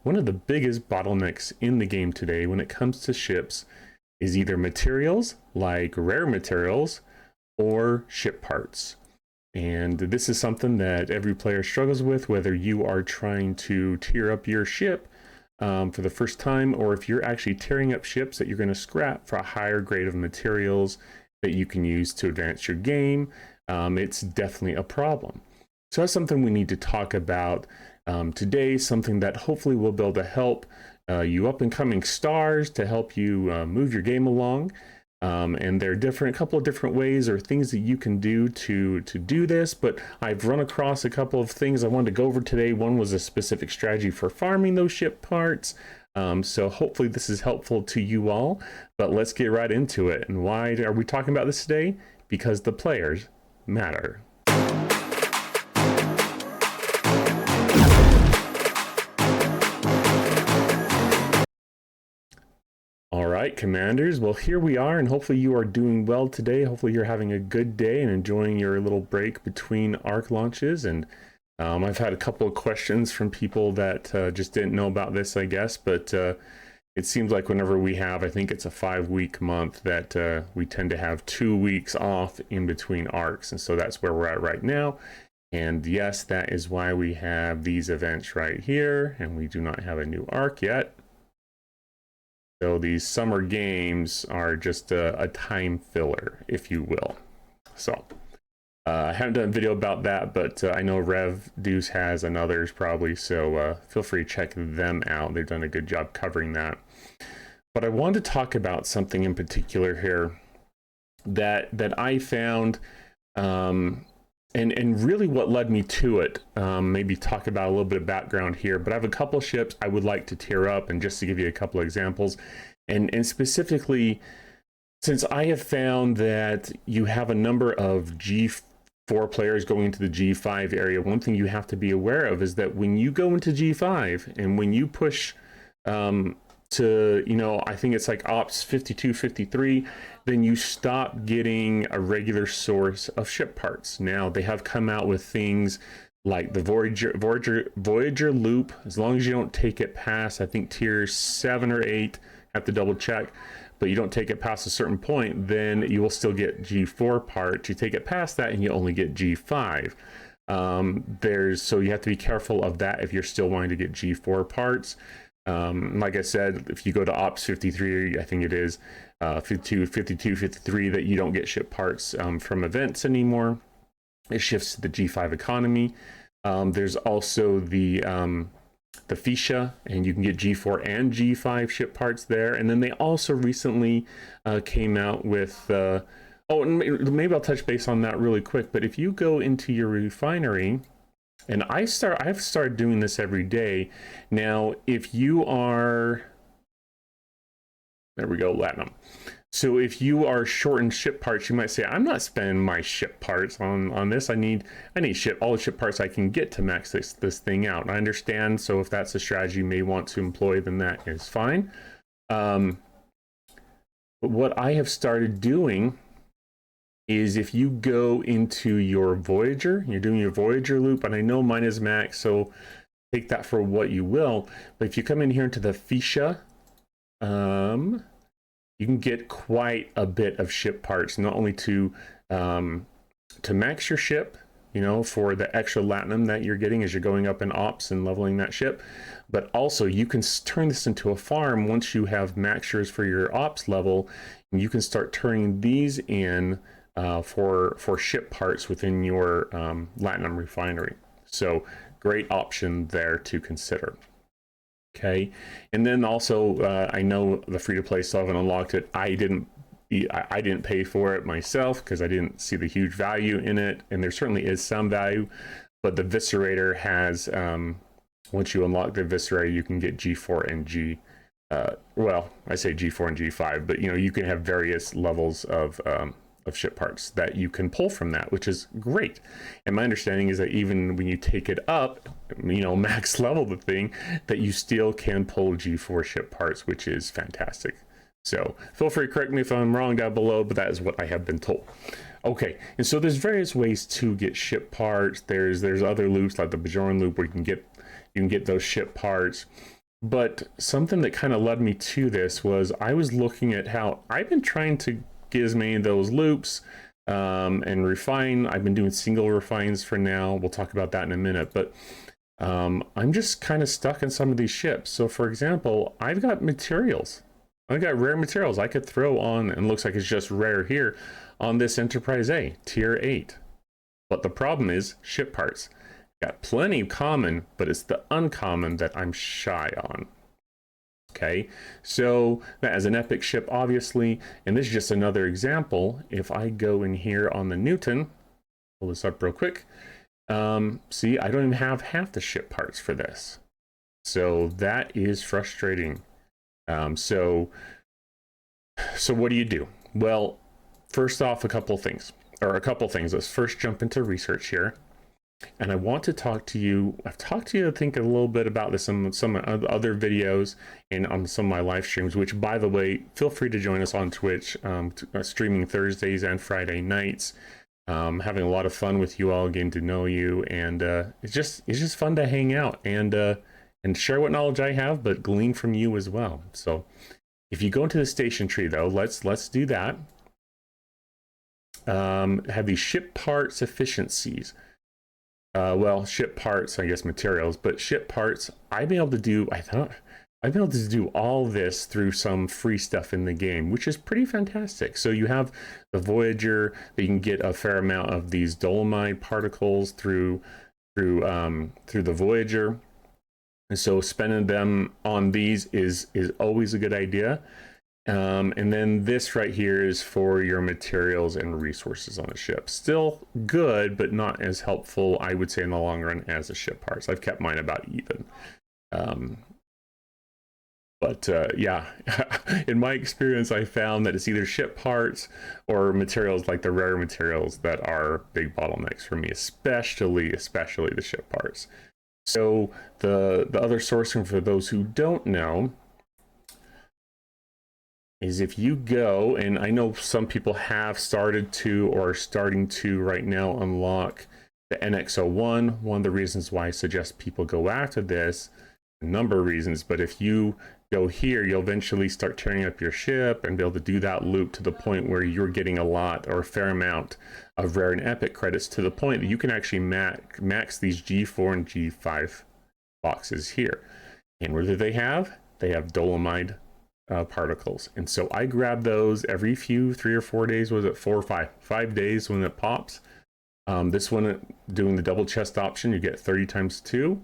one of the biggest bottlenecks in the game today when it comes to ships is either materials like rare materials or ship parts. And this is something that every player struggles with, whether you are trying to tier up your ship for the first time, or if you're actually tearing up ships that you're going to scrap for a higher grade of materials that you can use to advance your game. It's definitely a problem. So that's something we need to talk about today, something that hopefully will be able to help you up and coming stars to help you move your game along. And there are a couple of different ways or things that you can do to do this, but I've run across a couple of things I wanted to go over today. One was a specific strategy for farming those ship parts. So hopefully this is helpful to you all, but let's get right into it. And why are we talking about this today? Because the players matter. All right, commanders. Well, here we are, and hopefully you are doing well today. Hopefully you're having a good day and enjoying your little break between ARC launches. And I've had a couple of questions from people that just didn't know about this, I guess. But it seems like whenever we have, I think it's a 5-week month, that we tend to have 2 weeks off in between ARCs. And so that's where we're at right now. And yes, that is why we have these events right here. And we do not have a new ARC yet. So these summer games are just a time filler, if you will. So I haven't done a video about that, but I know Rev Deuce has and others probably. So feel free to check them out. They've done a good job covering that. But I wanted to talk about something in particular here that I found, and really what led me to it. Maybe talk about a little bit of background here, but I have a couple ships I would like to tier up, and just to give you a couple of examples, and specifically, since I have found that you have a number of G4 players going into the G5 area, one thing you have to be aware of is that when you go into G5 and when you push to, I think it's like Ops 52, 53, then you stop getting a regular source of ship parts. Now, they have come out with things like the Voyager loop. As long as you don't take it past, I think tiers 7 or 8, have to double check, but you don't take it past a certain point, then you will still get G4 parts. You take it past that and you only get G5. So you have to be careful of that if you're still wanting to get G4 parts. Like I said, if you go to Ops 53, I think it is 52, 53, that you don't get ship parts from events anymore. It shifts to the G5 economy. There's also the Fisha, and you can get G4 and G5 ship parts there. And then they also recently came out with maybe I'll touch base on that really quick. But if you go into your refinery, and I've started doing this every day. Now, if you are, there we go, Latinum. So if you are short in ship parts, you might say, I'm not spending my ship parts on this. I need all the ship parts I can get to max this thing out. And I understand. So if that's a strategy you may want to employ, then that is fine. But what I have started doing is if you go into your Voyager, you're doing your Voyager loop, and I know mine is max, so take that for what you will. But if you come in here into the Fisha, you can get quite a bit of ship parts, not only to max your ship, for the extra Latinum that you're getting as you're going up in Ops and leveling that ship, but also you can turn this into a farm once you have maxers for your Ops level, and you can start turning these in for ship parts within your Latinum refinery. So great option there to consider. Okay, and then also I know the free-to-play still haven't unlocked it. I didn't pay for it myself because I didn't see the huge value in it, and there certainly is some value, but the Viscerator has, once you unlock the Viscerator, you can get G4 and I say G4 and G5, but you can have various levels of ship parts that you can pull from that, which is great. And my understanding is that even when you take it up, max level the thing, that you still can pull G4 ship parts, which is fantastic. So feel free to correct me if I'm wrong down below, but that is what I have been told. Okay, and so there's various ways to get ship parts. There's other loops like the Bajoran loop where you can get those ship parts. But something that kind of led me to this was I was looking at how I've been trying to get as many of those loops and refine. I've been doing single refines for now. We'll talk about that in a minute, but I'm just kind of stuck in some of these ships. So for example, I've got materials. I've got rare materials I could throw on, and looks like it's just rare here, on this Enterprise A, tier 8. But the problem is ship parts. Got plenty of common, but it's the uncommon that I'm shy on. Okay, so that as an epic ship, obviously, and this is just another example. If I go in here on the Newton, pull this up real quick. See, I don't even have half the ship parts for this. So that is frustrating. So what do you do? Well, first off, a couple things. Let's first jump into research here. And I want to talk to you. I've talked to you, I think, a little bit about this in some other videos and on some of my live streams, which, by the way, feel free to join us on Twitch, streaming Thursdays and Friday nights. Having a lot of fun with you all, getting to know you, and it's just fun to hang out and share what knowledge I have, but glean from you as well. So if you go into the station tree, though, let's do that. Have these ship parts efficiencies. Well, ship parts, I guess materials, but ship parts, I've been able to do all this through some free stuff in the game, which is pretty fantastic. So you have the Voyager, that you can get a fair amount of these dolomite particles through the Voyager. And so spending them on these is always a good idea. And then this right here is for your materials and resources on a ship. Still good, but not as helpful, I would say, in the long run as the ship parts. I've kept mine about even. Yeah, in my experience, I found that it's either ship parts or materials like the rare materials that are big bottlenecks for me, especially the ship parts. So the other sourcing, for those who don't know, is if you go, and I know some people have started to or are starting to right now unlock the NX-01. One of the reasons why I suggest people go after this, a number of reasons, but if you go here, you'll eventually start tearing up your ship and be able to do that loop to the point where you're getting a lot or a fair amount of rare and epic credits, to the point that you can actually max these G4 and G5 boxes here. And what do they have? They have dolomite particles, and so I grab those every 3 or 4 days. Was it 4 or 5 days when it pops? This one, doing the double chest option, you get 30 times 2,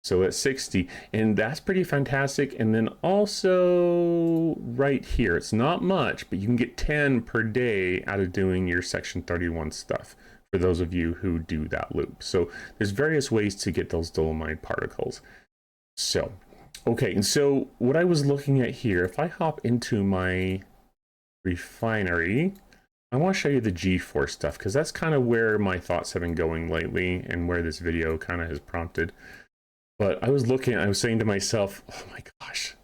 so that's 60, and that's pretty fantastic. And then also right here, it's not much, but you can get 10 per day out of doing your section 31 stuff, for those of you who do that loop. So there's various ways to get those dolomite particles. So okay, and so what I was looking at here, if I hop into my refinery, I want to show you the G4 stuff, because that's kind of where my thoughts have been going lately and where this video kind of has prompted. But I was saying to myself, oh my gosh,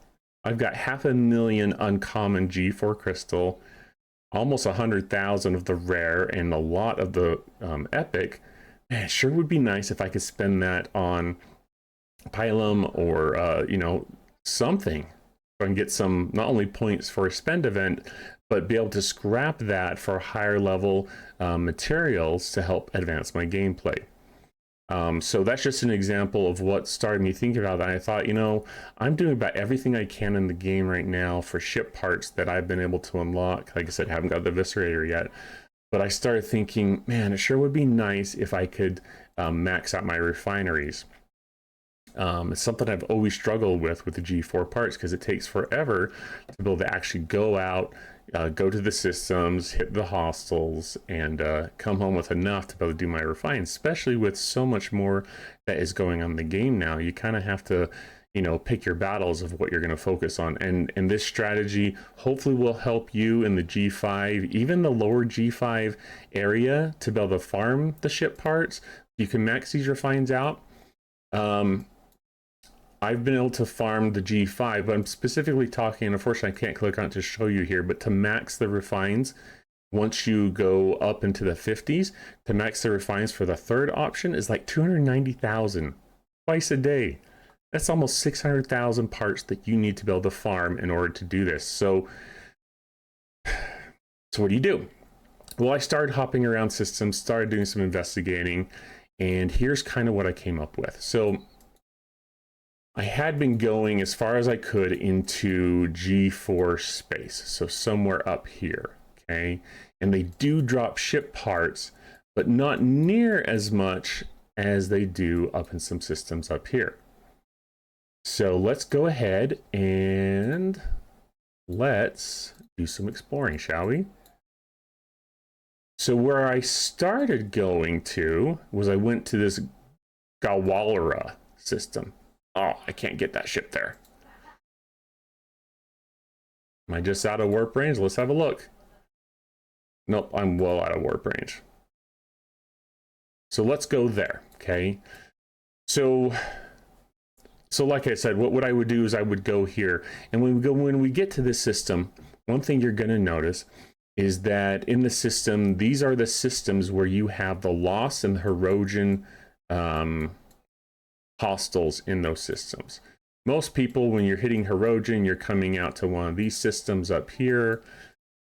I've got 500,000 uncommon G4 crystal, almost 100,000 of the rare, and a lot of the epic. Man, it sure would be nice if I could spend that on Pylum or something, so I can get some, not only points for a spend event, but be able to scrap that for higher level materials to help advance my gameplay. So that's just an example of what started me thinking about that. I thought, I'm doing about everything I can in the game right now for ship parts that I've been able to unlock. Like I said, I haven't got the Eviscerator yet, but I started thinking, man, it sure would be nice if I could max out my refineries. It's something I've always struggled with the G4 parts, because it takes forever to be able to actually go out, go to the systems, hit the hostels, and come home with enough to be able to do my refine, especially with so much more that is going on in the game now. You kind of have to, pick your battles of what you're going to focus on. And this strategy hopefully will help you in the G5, even the lower G5 area, to be able to farm the ship parts. You can max these refines out. I've been able to farm the G5, but I'm specifically talking, and unfortunately I can't click on it to show you here, but to max the refines, once you go up into the 50s, to max the refines for the third option is like 290,000 twice a day. That's almost 600,000 parts that you need to be able to farm in order to do this. So what do you do? Well, I started hopping around systems, started doing some investigating, and here's kind of what I came up with. So I had been going as far as I could into G4 space, so somewhere up here, okay? And they do drop ship parts, but not near as much as they do up in some systems up here. So let's go ahead and let's do some exploring, shall we? So where I started going to was I went to this Gawalra system. Oh, I can't get that ship there. Am I just out of warp range? Let's have a look. Nope, I'm well out of warp range. So let's go there, okay? So like I said, what I would do is I would go here. And when we get to this system, one thing you're gonna notice is that in the system, these are the systems where you have the loss and the Hirogen hostiles in those systems. Most people, when you're hitting Hirogen, you're coming out to one of these systems up here,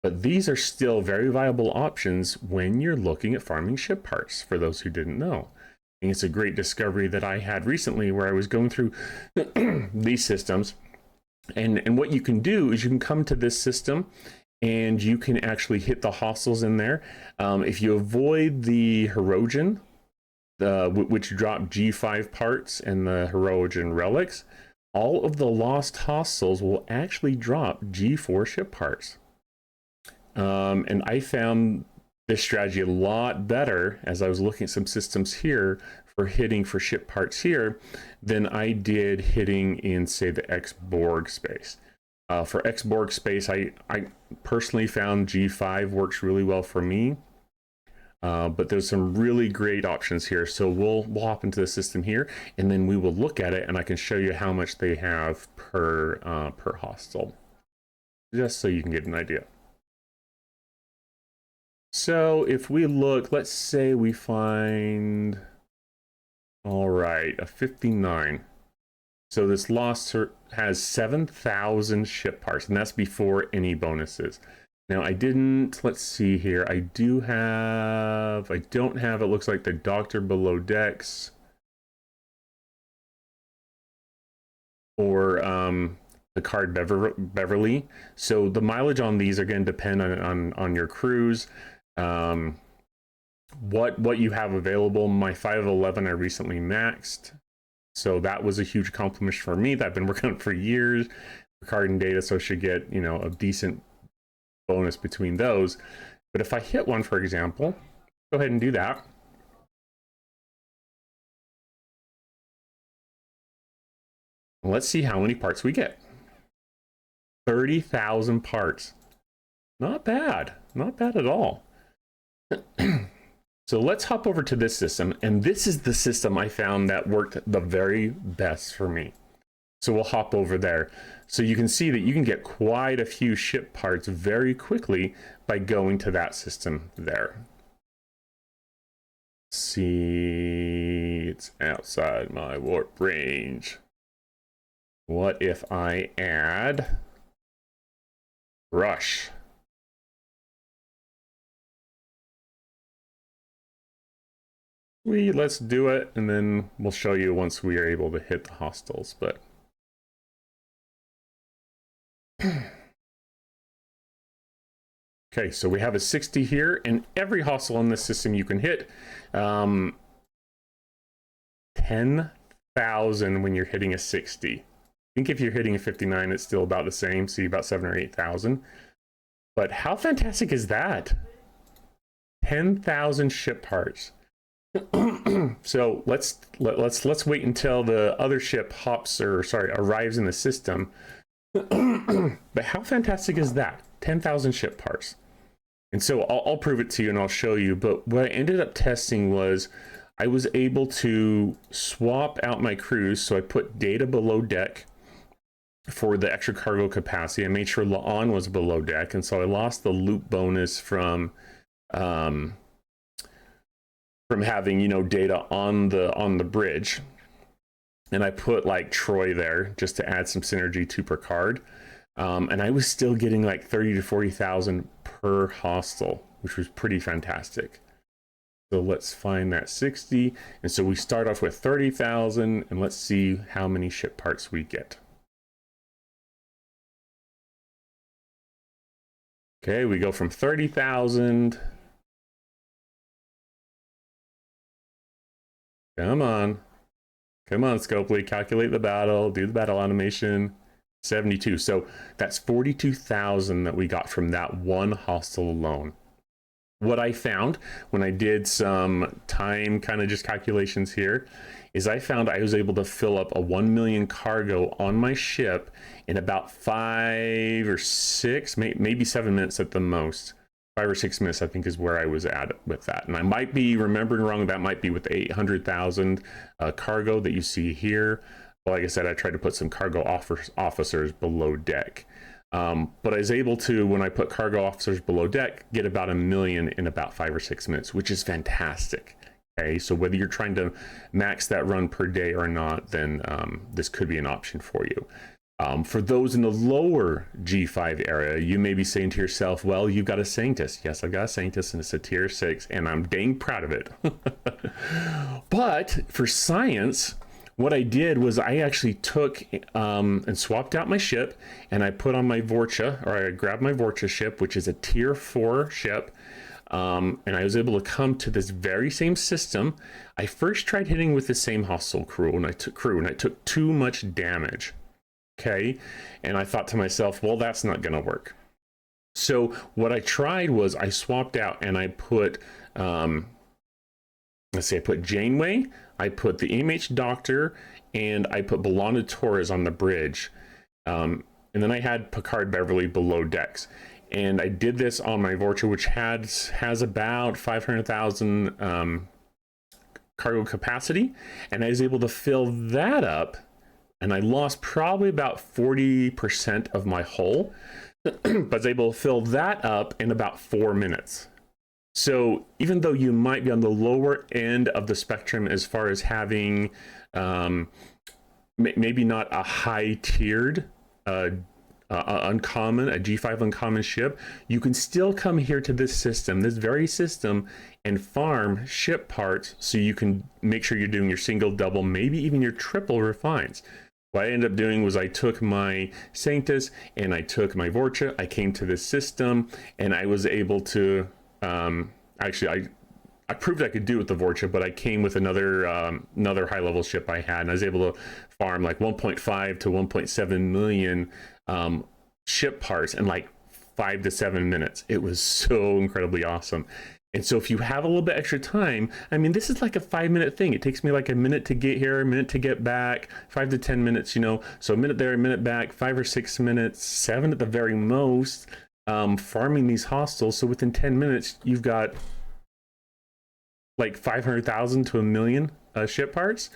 but these are still very viable options when you're looking at farming ship parts, for those who didn't know. And it's a great discovery that I had recently where I was going through these systems. And what you can do is you can come to this system and you can actually hit the hostiles in there. If you avoid the Hirogen, which drop G5 parts and the Hirogen relics, all of the lost hostiles will actually drop G4 ship parts. And I found this strategy a lot better as I was looking at some systems here for hitting for ship parts here than I did hitting in, say, the X-Borg space. For X-Borg space, I personally found G5 works really well for me. But there's some really great options here. So we'll hop into the system here, and then we will look at it, and I can show you how much they have per hostile, just so you can get an idea. So if we look, let's say we find, all right, a 59. So this lost has 7,000 ship parts, and that's before any bonuses. Now I didn't, let's see here. I don't have, it looks like the Doctor Below Decks or the card Beverly. So the mileage on these are going to depend on your cruise. What you have available. My 511 I recently maxed. So that was a huge compliment for me that I've been working on for years. Card and data, so I should get, a decent bonus between those. But if I hit one, for example, go ahead and do that. Let's see how many parts we get. 30,000 parts. Not bad. Not bad at all. So let's hop over to this system. And this is the system I found that worked the very best for me. So we'll hop over there. So you can see that you can get quite a few ship parts very quickly by going to that system there. See, it's outside my warp range. What if I add Rush? Let's do it, and then we'll show you once we are able to hit the hostiles, but okay, so we have a 60 here, and every hostile in this system you can hit 10,000 when you're hitting a 60. I think if you're hitting a 59, it's still about the same, see about 7,000 or 8,000. But how fantastic is that? 10,000 ship parts. So let's wait until the other ship arrives in the system. But how fantastic is that? 10,000 ship parts. And so I'll prove it to you and I'll show you. But what I ended up testing was I was able to swap out my crews. So I put data below deck for the extra cargo capacity. I made sure La'an was below deck. And so I lost the loop bonus from having, data on the bridge. and I put like Troy there just to add some synergy to Picard. And I was still getting like 30 to 40,000 per hostel, which was pretty fantastic. So let's find that 60. And so we start off with 30,000, and let's see how many ship parts we get. Okay, we go from 30,000. Come on. Come on, Scopely, calculate the battle, do the battle animation. 72. So that's 42,000 that we got from that one hostel alone. What I found when I did some time kind of just calculations here is I found I was able to fill up a 1 million cargo on my ship in about 5 or 6, maybe 7 minutes at the most. 5 or 6 minutes, I think, is where I was at with that. And I might be remembering wrong. That might be with the 800,000 cargo that you see here. But like I said, I tried to put some cargo officers below deck. But I was able to, when I put cargo officers below deck, get about 1 million in about 5 or 6 minutes, which is fantastic. Okay, so whether you're trying to max that run per day or not, then this could be an option for you. For those in the lower G5 area, you may be saying to yourself, well, you've got a Sanctus. Yes, I've got a Sanctus, and it's a tier 6, and I'm dang proud of it. But for science, what I did was I actually took and swapped out my ship, and I put on my Vorcha, or I grabbed my Vorcha ship, which is a tier 4 ship, and I was able to come to this very same system. I first tried hitting with the same hostile crew, and I took too much damage. Okay, and I thought to myself, well, that's not going to work. So what I tried was I swapped out and I put, let's say I put Janeway, I put the EMH Doctor, and I put Belana Torres on the bridge. And then I had Picard Beverly below decks. And I did this on my Vorcha, which has about 500,000 cargo capacity. And I was able to fill that up. And I lost probably about 40% of my hull, but I was able to fill that up in about 4 minutes. So even though you might be on the lower end of the spectrum as far as having maybe not a high-tiered uncommon, a G5 uncommon ship, you can still come here to this system, this very system, and farm ship parts so you can make sure you're doing your single, double, maybe even your triple refines. What I ended up doing was I took my Sanctus and I took my Vorcha, I came to this system, and I was able to, actually I proved I could do it with the Vorcha, but I came with another high-level ship I had, and I was able to farm like 1.5 to 1.7 million ship parts in like 5 to 7 minutes. It was so incredibly awesome. And so if you have a little bit extra time, I mean, this is like a 5-minute thing. It takes me like a minute to get here, a minute to get back, 5 to 10 minutes, you know, so a minute there, a minute back, 5 or 6 minutes, 7 at the very most, farming these hostels. So within 10 minutes, you've got like 500,000 to 1 million ship parts.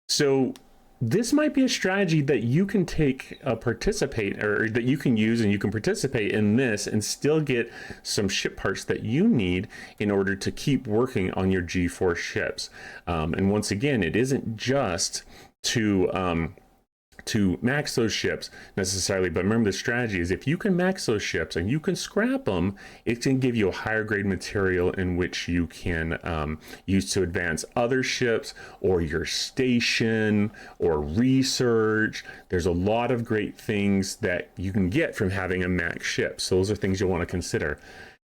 So this might be a strategy that you can participate, or that you can use, and you can participate in this and still get some ship parts that you need in order to keep working on your G4 ships. And once again, it isn't just to max those ships necessarily, but remember the strategy is if you can max those ships and you can scrap them, it can give you a higher grade material in which you can use to advance other ships or your station or research. There's a lot of great things that you can get from having a max ship, so those are things you'll want to consider.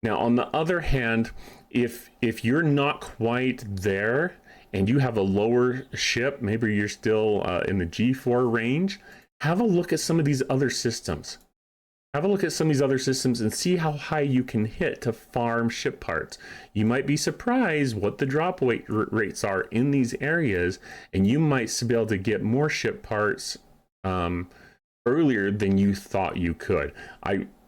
Now on the other hand, if you're not quite there and you have a lower ship, maybe you're still in the G4 range, have a look at some of these other systems. Have a look at some of these other systems and see how high you can hit to farm ship parts. You might be surprised what the drop rates are in these areas, and you might be able to get more ship parts earlier than you thought you could.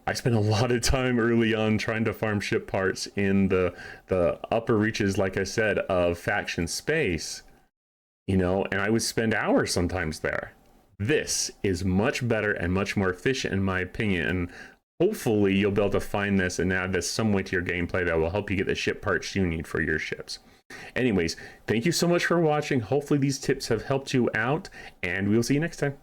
I spent a lot of time early on trying to farm ship parts in the upper reaches, like I said, of faction space, you know, and I would spend hours sometimes there. This is much better and much more efficient, in my opinion, and hopefully you'll be able to find this and add this some way to your gameplay that will help you get the ship parts you need for your ships. Anyways, thank you so much for watching. Hopefully these tips have helped you out, and we'll see you next time.